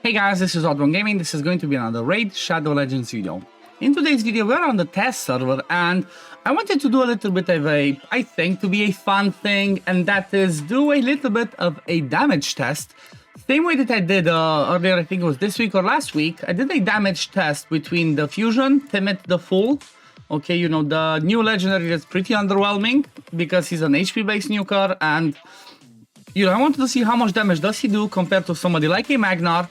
Hey guys, this is OddOneGaming. This is going to be another Raid Shadow Legends video. In today's video, we're on the test server and I wanted to do a little bit of a, I think, to be a fun thing, and that is do a little bit of a damage test. Same way that I did earlier, I think it was this week or last week, I did a damage test between the Fusion, Timit the Fool. Okay, you know, the new legendary that's pretty underwhelming because he's an HP based nuker, and you know, I wanted to see how much damage does he do compared to somebody like a Magnar,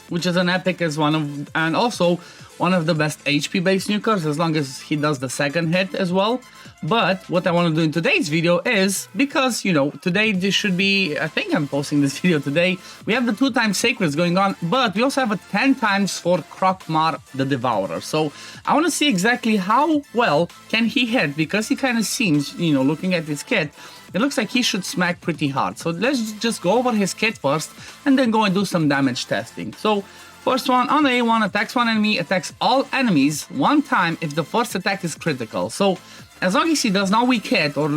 which is an epic as one of, and also one of the best HP based nukers, as long as he does the second hit as well. But what I want to do in today's video is, because you know, today this should be, I think I'm posting this video today, we have the 2x sacreds going on, but we also have a 10 times for Krok'mar the Devourer. So I want to see exactly how well can he hit, because he kind of seems, you know, looking at his kit, it looks like he should smack pretty hard. So let's just go over his kit first and then go and do some damage testing. So first one, on the A1, attacks one enemy, attacks all enemies one time if the first attack is critical. So as long as he does not weak hit, or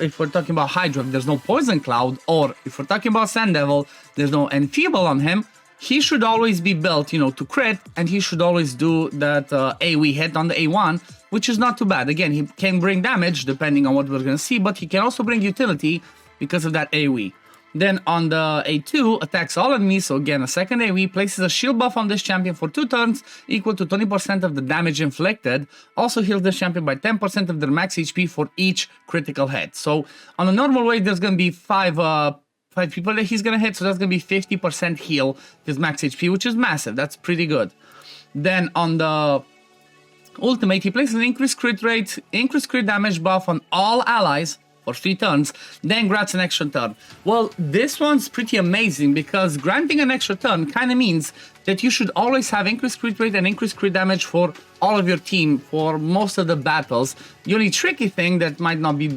if we're talking about Hydra, if there's no Poison Cloud, or if we're talking about Sand Devil, there's no Enfeeble on him, he should always be built, you know, to crit, and he should always do that AoE hit on the A1, which is not too bad. Again, he can bring damage depending on what we're going to see, but he can also bring utility because of that AoE. Then on the A2, attacks all enemies, so again, a second AoE, places a shield buff on this champion for 2 turns, equal to 20% of the damage inflicted. Also heals this champion by 10% of their max HP for each critical hit. So on a normal way, there's going to be 5 people that he's going to hit, so that's going to be 50% heal his max HP, which is massive. That's pretty good. Then on the ultimate, he places an increased crit rate, increased crit damage buff on all allies for 3 turns, then grants an extra turn. Well, this one's pretty amazing because granting an extra turn kind of means that you should always have increased crit rate and increased crit damage for all of your team for most of the battles. The only tricky thing that might not be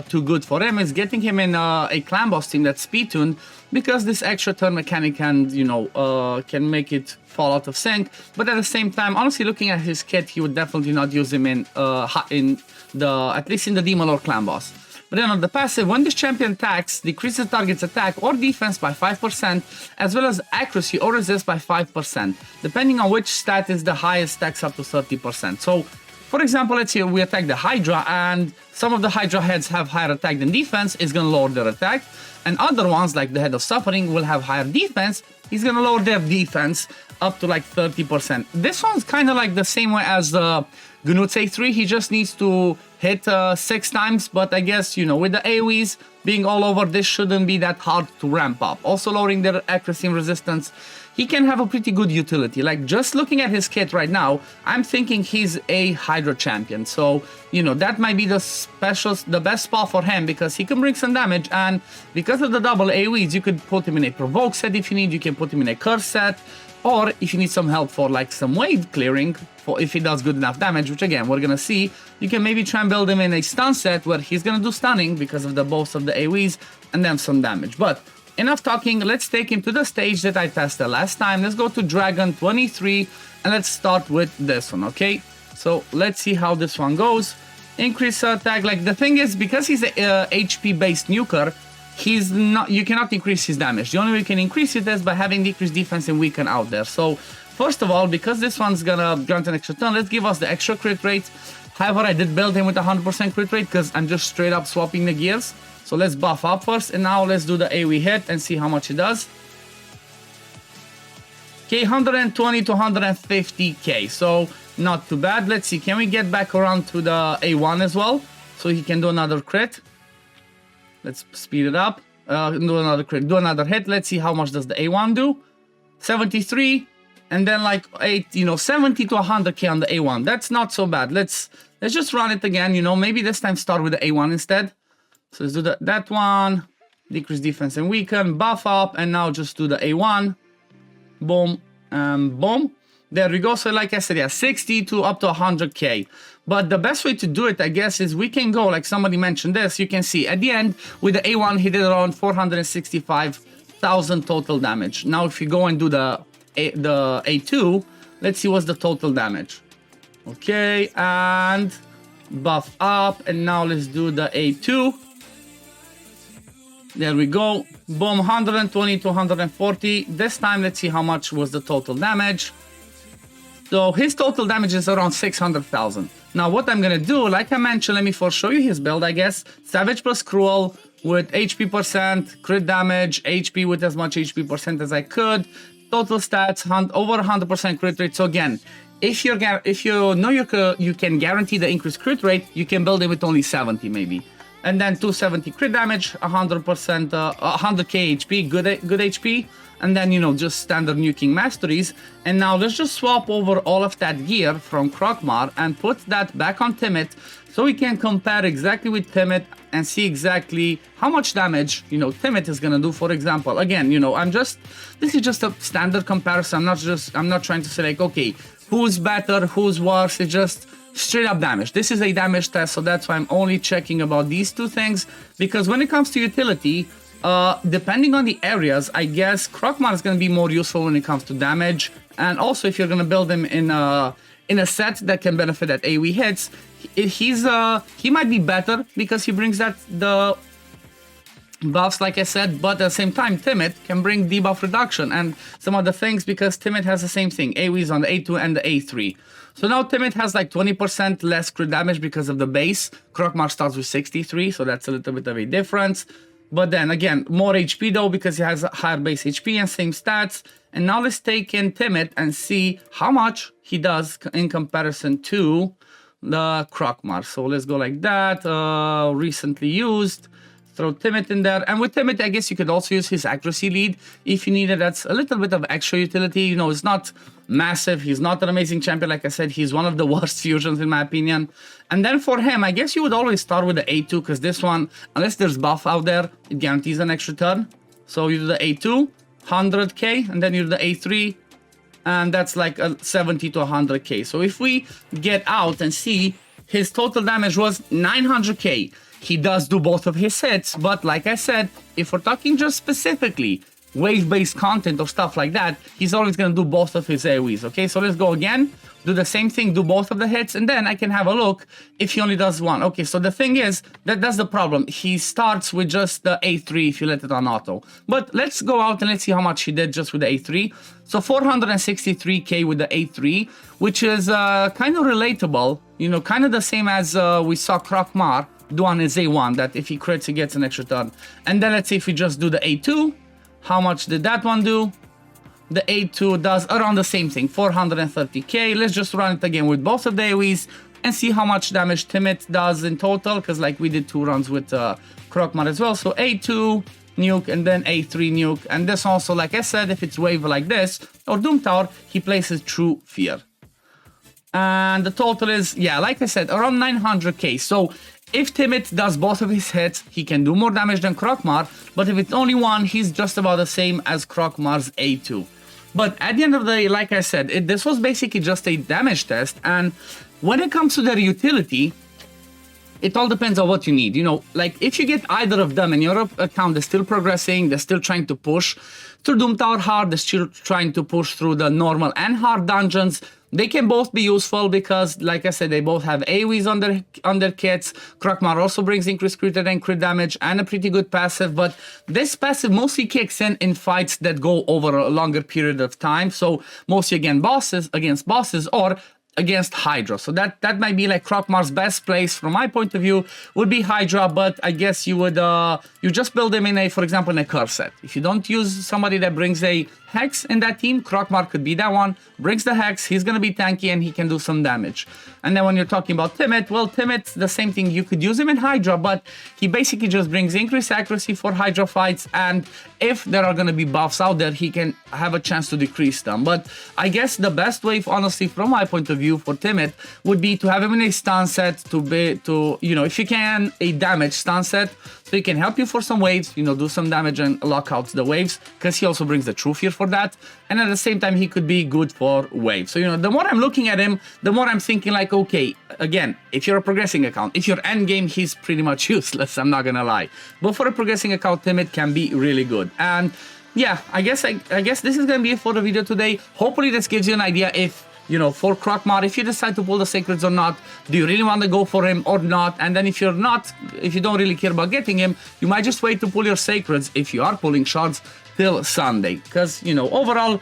too good for him is getting him in a clan boss team that's speed tuned, because this extra turn mechanic can, you know, can make it fall out of sync. But at the same time, honestly, looking at his kit, he would definitely not use him in at least in the demon or clan boss. But then on the passive, when this champion attacks, decreases target's attack or defense by 5%, as well as accuracy or resist by 5%. Depending on which stat is the highest, stacks up to 30%. So, for example, let's say we attack the Hydra, and some of the Hydra heads have higher attack than defense, it's going to lower their attack. And other ones, like the Head of Suffering, will have higher defense, he's going to lower their defense up to like 30%. This one's kind of like the same way as the Gnutse 3, he just needs to hit 6 times, but I guess, you know, with the AoEs being all over, this shouldn't be that hard to ramp up. Also lowering their accuracy and resistance, he can have a pretty good utility. Like, just looking at his kit right now, I'm thinking he's a Hydra champion. So, you know, that might be the best spot for him, because he can bring some damage, and because of the double AoEs, you could put him in a Provoke set if you need, you can put him in a Curse set, or if you need some help for like some wave clearing, for if he does good enough damage, which again, we're gonna see, you can maybe try and build him in a stun set where he's gonna do stunning because of the both of the AoEs and then some damage. But enough talking, let's take him to the stage that I tested last time. Let's go to Dragon 23 and let's start with this one, okay? So let's see how this one goes. Increase attack, like the thing is, because he's a HP based nuker, he's not, you cannot increase his damage. The only way you can increase it is by having decreased defense and weaken out there. So first of all, because this one's gonna grant an extra turn, let's give us the extra crit rate. However, I did build him with 100% crit rate because I'm just straight up swapping the gears. So let's buff up first, and now let's do the AoE hit and see how much it does. Okay, 120 to 150k, so not too bad. Let's see, can we get back around to the A1 as well, so he can do another crit? Let's speed it up. Do another crit, do another hit. Let's see how much does the A1 do. 73, and then like 70 to 100k on the A1. That's not so bad. Let's just run it again. You know, maybe this time start with the A1 instead. So let's do that one. Decrease defense and weaken. Buff up, and now just do the A1. Boom, boom. There we go. So like I said, yeah, 60 to up to 100k. But the best way to do it, I guess, is we can go, like somebody mentioned this, you can see at the end with the A1 he did around 465,000 total damage. Now if you go and do the A2, let's see what's the total damage. Okay, and buff up, and now let's do the A2. There we go. Boom, 120 to 140. This time, let's see how much was the total damage. So his total damage is around 600,000. Now what I'm gonna do, like I mentioned, let me first show you his build, I guess. Savage plus Cruel with HP percent, crit damage, HP with as much HP percent as I could. Total stats, over 100% crit rate. So again, if you know you can guarantee the increased crit rate, you can build it with only 70 maybe. And then 270 crit damage, 100%, 100k HP, good HP. And then, you know, just standard nuking masteries. And now let's just swap over all of that gear from Krok'mar and put that back on Timit so we can compare exactly with Timit and see exactly how much damage, you know, Timit is gonna do, for example. Again, you know, this is just a standard comparison. I'm not trying to say like, okay, who's better, who's worse. It's just straight up damage. This is a damage test, so that's why I'm only checking about these two things, because when it comes to utility, depending on the areas, I guess Krok'mar is going to be more useful when it comes to damage. And also, if you're going to build him in a set that can benefit at AoE hits, he might be better because he brings the buffs, like I said. But at the same time, Timit can bring debuff reduction and some other things because Timit has the same thing. AoE is on the A2 and the A3. So now Timit has like 20% less crit damage because of the base. Krok'mar starts with 63, so that's a little bit of a difference. But then again, more HP though, because he has a higher base HP and same stats. And now let's take in Timit and see how much he does in comparison to the Krok'mar. So let's go like that. Recently used. Throw Timit in there. And with Timit, I guess you could also use his accuracy lead if you need it. That's a little bit of extra utility. You know, it's not massive. He's not an amazing champion. Like I said, he's one of the worst fusions in my opinion. And then for him, I guess you would always start with the A2 because this one, unless there's buff out there, it guarantees an extra turn. So you do the A2, 100k, and then you do the A3, and that's like a 70 to 100k. So if we get out and see, his total damage was 900k. He does do both of his hits, but like I said, if we're talking just specifically wave-based content or stuff like that, he's always going to do both of his AoEs, okay? So let's go again, do the same thing, do both of the hits, and then I can have a look if he only does one. Okay, so the thing is, that's the problem. He starts with just the A3 if you let it on auto. But let's go out and let's see how much he did just with the A3. So 463k with the A3, which is kind of relatable, you know, kind of the same as we saw Krok'mar do on his A1, that if he crits, he gets an extra turn. And then let's see if we just do the A2. How much did that one do? The A2 does around the same thing, 430k. Let's just run it again with both of the AoEs and see how much damage Timit does in total, because like we did 2 runs with Krok'mar as well. So A2 nuke and then A3 nuke. And this also, like I said, if it's wave like this or Doom Tower, he places True Fear. And the total is, yeah, like I said, around 900k. So if Timit does both of his hits, he can do more damage than Krok'mar, but if it's only one, he's just about the same as Krok'mar's A2. But at the end of the day, like I said, this was basically just a damage test, and when it comes to their utility, it all depends on what you need. You know, like if you get either of them and your account is still progressing, they're still trying to push through Doom Tower hard, they're still trying to push through the normal and hard dungeons, they can both be useful because, like I said, they both have AoEs on their kits. Krok'mar also brings increased crit and crit damage and a pretty good passive, but this passive mostly kicks in fights that go over a longer period of time. So mostly against bosses or against Hydra. So that might be like Krok'mar's best place from my point of view would be Hydra, but I guess you would you just build him in a, for example, in a curse set. If you don't use somebody that brings a Hex in that team, Krok'mar could be that one. Brings the Hex, he's gonna be tanky and he can do some damage. And then when you're talking about Timit, well, Timit's the same thing. You could use him in Hydra, but he basically just brings increased accuracy for Hydra fights, and if there are gonna be buffs out there, he can have a chance to decrease them. But I guess the best way, honestly, from my point of view for Timit would be to have him in a stun set, you know, if you can, a damage stun set, so he can help you for some waves, you know, do some damage and lock out the waves, because he also brings the True Fear for that. And at the same time, he could be good for waves. So, you know, the more I'm looking at him, the more I'm thinking like, okay, again, if you're a progressing account, if you're end game, he's pretty much useless, I'm not gonna lie. But for a progressing account, Timit can be really good. And yeah, I guess this is gonna be it for the video today. Hopefully this gives you an idea if you know, for Krok'mar, if you decide to pull the sacreds or not, do you really want to go for him or not? And then if you don't really care about getting him, you might just wait to pull your sacreds if you are pulling shards till Sunday. Because, you know, overall,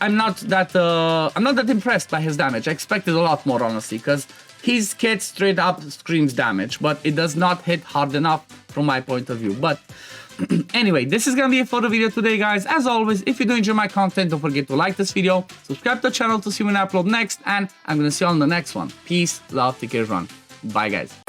I'm not that impressed by his damage. I expected a lot more, honestly, because his kit straight up screams damage, but it does not hit hard enough from my point of view. But anyway, this is gonna be it for the video today, guys. As always, if you do enjoy my content, don't forget to like this video, subscribe to the channel to see when I upload next, and I'm gonna see you on the next one. Peace, love, take care, everyone. Bye, guys.